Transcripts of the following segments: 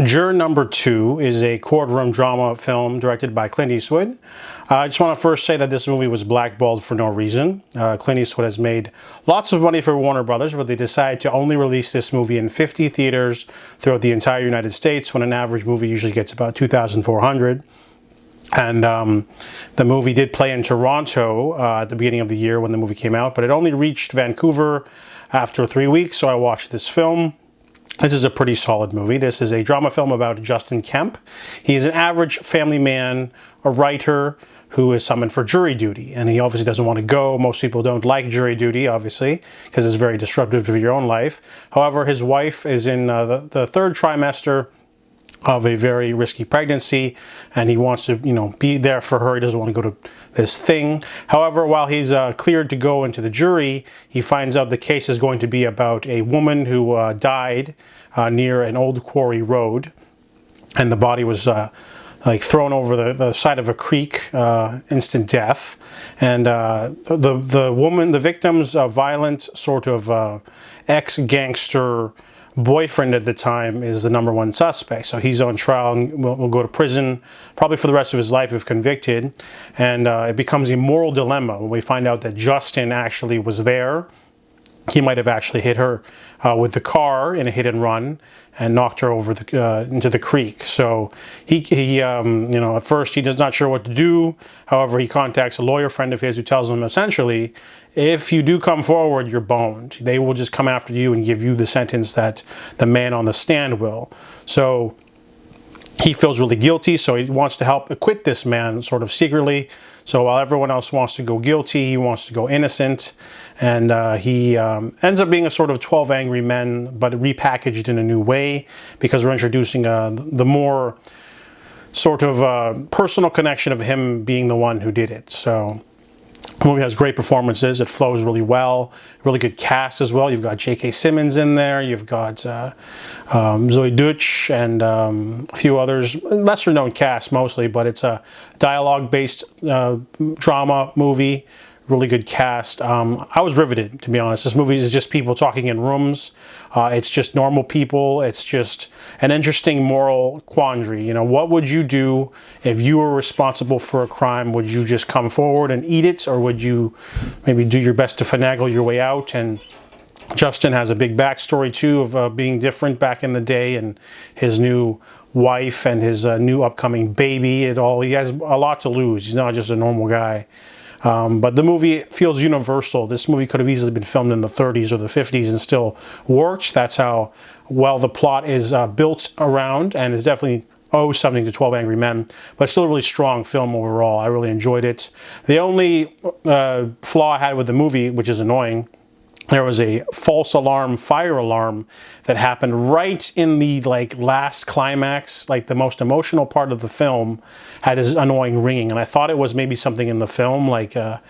Juror number 2 is a courtroom drama film directed by Clint Eastwood. I just want to first say that this movie was blackballed for no reason. Clint Eastwood has made lots of money for Warner Brothers, but they decided to only release this movie in 50 theaters throughout the entire United States, when an average movie usually gets about 2,400. And the movie did play in Toronto at the beginning of the year when the movie came out, but it only reached Vancouver after 3 weeks, so I watched this film. This is a pretty solid movie. This is a drama film about Justin Kemp. He is an average family man, a writer who is summoned for jury duty, and he obviously doesn't want to go. Most people don't like jury duty, obviously, because it's very disruptive to your own life. However, his wife is in the third trimester of a very risky pregnancy, and he wants to, be there for her. He doesn't want to go to this thing. However, while he's cleared to go into the jury, he finds out the case is going to be about a woman who died near an old quarry road, and the body was thrown over the side of a creek, instant death. And the victim's violent sort of ex-gangster boyfriend at the time is the #1 suspect. So he's on trial and will go to prison probably for the rest of his life if convicted. And it becomes a moral dilemma when we find out that Justin actually was there. He might have actually hit her with the car in a hit and run and knocked her over into the creek. So he at first he's not sure what to do. However, he contacts a lawyer friend of his who tells him essentially, if you do come forward, you're boned. They will just come after you and give you the sentence that the man on the stand will. So he feels really guilty, so he wants to help acquit this man sort of secretly. So while everyone else wants to go guilty, he wants to go innocent. And he ends up being a sort of 12 Angry Men, but repackaged in a new way, because we're introducing the more sort of personal connection of him being the one who did it. So the movie has great performances. It flows really well. Really good cast as well. You've got J.K. Simmons in there. You've got Zoe Deutch and a few others. Lesser known cast mostly, but it's a dialogue-based drama movie. Really good cast. I was riveted, to be honest. This movie is just people talking in rooms. It's just normal people. It's just an interesting moral quandary. What would you do if you were responsible for a crime? Would you just come forward and eat it, or would you maybe do your best to finagle your way out? And Justin has a big backstory too of being different back in the day, and his new wife and his new upcoming baby. He has a lot to lose. He's not just a normal guy. But the movie feels universal. This movie could have easily been filmed in the 30s or the 50s and still worked. That's how well the plot is built around, and it definitely owes something to 12 Angry Men. But still a really strong film overall. I really enjoyed it. The only flaw I had with the movie, which is annoying, there was a false alarm, fire alarm that happened right in the last climax, the most emotional part of the film had this annoying ringing, and I thought it was maybe something in the film, like a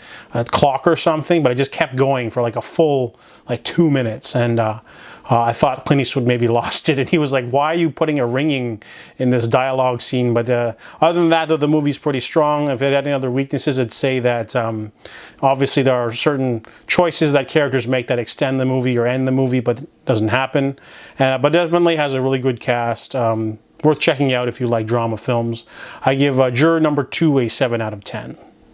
clock or something, but it just kept going for a full 2 minutes, and I thought Clint Eastwood maybe lost it, and he was like, why are you putting a ringing in this dialogue scene? But other than that, though, the movie's pretty strong. If it had any other weaknesses, I'd say that obviously there are certain choices that characters make that extend the movie or end the movie, but it doesn't happen. But definitely has a really good cast. Worth checking out if you like drama films. I give Juror number 2 a 7 out of 10.